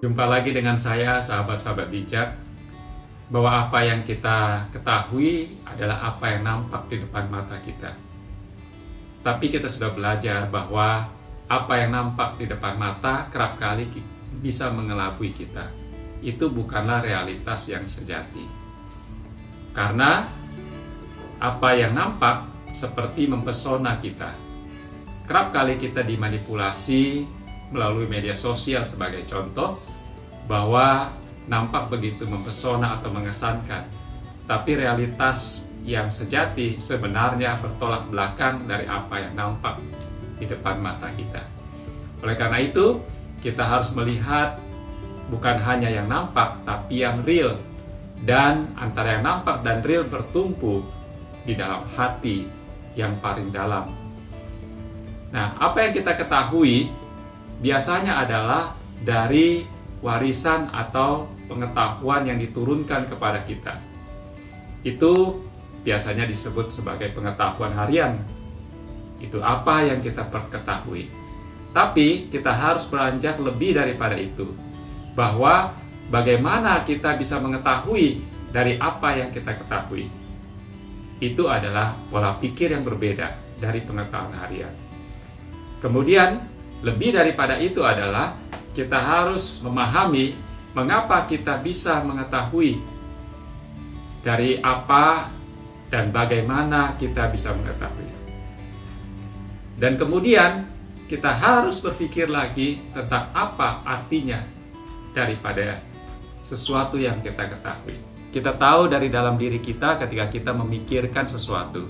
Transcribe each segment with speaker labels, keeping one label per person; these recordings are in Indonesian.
Speaker 1: Jumpa lagi dengan saya, sahabat-sahabat bijak, bahwa apa yang kita ketahui adalah apa yang nampak di depan mata kita. Tapi kita sudah belajar bahwa apa yang nampak di depan mata kerap kali bisa mengelabui kita. Itu bukanlah realitas yang sejati. Karena apa yang nampak seperti mempesona kita. Kerap kali kita dimanipulasi melalui media sosial sebagai contoh, bahwa nampak begitu mempesona atau mengesankan, tapi realitas yang sejati sebenarnya bertolak belakang dari apa yang nampak di depan mata kita. Oleh karena itu, kita harus melihat bukan hanya yang nampak, tapi yang real. Dan antara yang nampak dan real bertumpu di dalam hati yang paling dalam. Nah, apa yang kita ketahui biasanya adalah dari warisan atau pengetahuan yang diturunkan kepada kita. Itu biasanya disebut sebagai pengetahuan harian. Itu apa yang kita ketahui. Tapi kita harus beranjak lebih daripada itu. Bahwa bagaimana kita bisa mengetahui dari apa yang kita ketahui. Itu adalah pola pikir yang berbeda dari pengetahuan harian. Kemudian, lebih daripada itu adalah kita harus memahami mengapa kita bisa mengetahui dari apa dan bagaimana kita bisa mengetahui. Dan kemudian kita harus berpikir lagi tentang apa artinya daripada sesuatu yang kita ketahui. Kita tahu dari dalam diri kita ketika kita memikirkan sesuatu.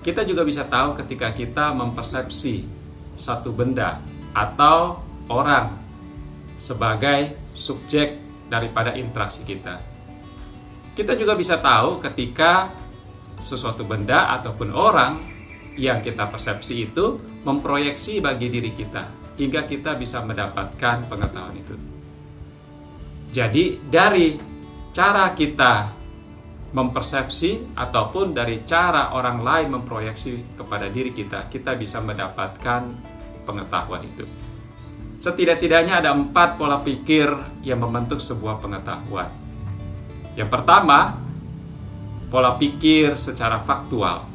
Speaker 1: Kita juga bisa tahu ketika kita mempersepsi satu benda atau orang sebagai subjek daripada interaksi kita. Kita juga bisa tahu ketika sesuatu benda ataupun orang yang kita persepsi itu memproyeksi bagi diri kita, hingga kita bisa mendapatkan pengetahuan itu. Jadi dari cara kita mempersepsi ataupun dari cara orang lain memproyeksi kepada diri kita, kita bisa mendapatkan pengetahuan itu. Setidak-tidaknya ada 4 pola pikir yang membentuk sebuah pengetahuan. Yang pertama, pola pikir secara faktual.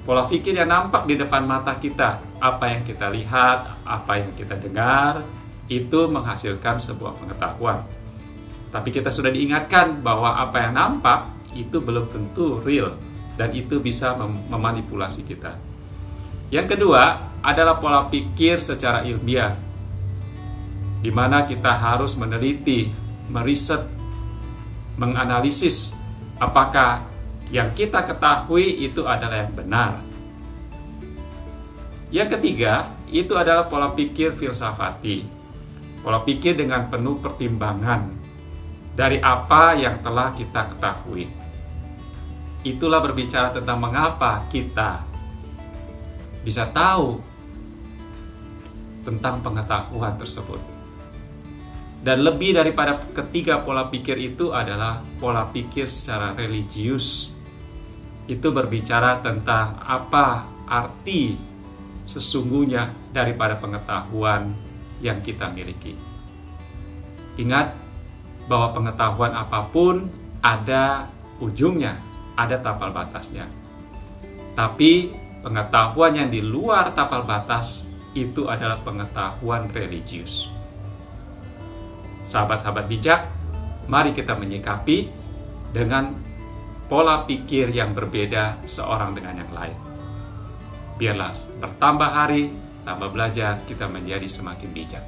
Speaker 1: Pola pikir yang nampak di depan mata kita. Apa yang kita lihat, apa yang kita dengar, itu menghasilkan sebuah pengetahuan. Tapi kita sudah diingatkan bahwa apa yang nampak itu belum tentu real, dan itu bisa memanipulasi kita. Yang kedua adalah pola pikir secara ilmiah, di mana kita harus meneliti, meriset, menganalisis apakah yang kita ketahui itu adalah yang benar. Yang ketiga, itu adalah pola pikir filsafati. Pola pikir dengan penuh pertimbangan dari apa yang telah kita ketahui. Itulah berbicara tentang mengapa kita bisa tahu tentang pengetahuan tersebut. Dan lebih daripada ketiga pola pikir itu adalah pola pikir secara religius. Itu berbicara tentang apa arti sesungguhnya daripada pengetahuan yang kita miliki. Ingat bahwa pengetahuan apapun ada ujungnya, ada tapal batasnya. Tapi pengetahuan yang di luar tapal batas itu adalah pengetahuan religius. Sahabat-sahabat bijak, mari kita menyikapi dengan pola pikir yang berbeda seorang dengan yang lain. Biarlah bertambah hari, tambah belajar, kita menjadi semakin bijak.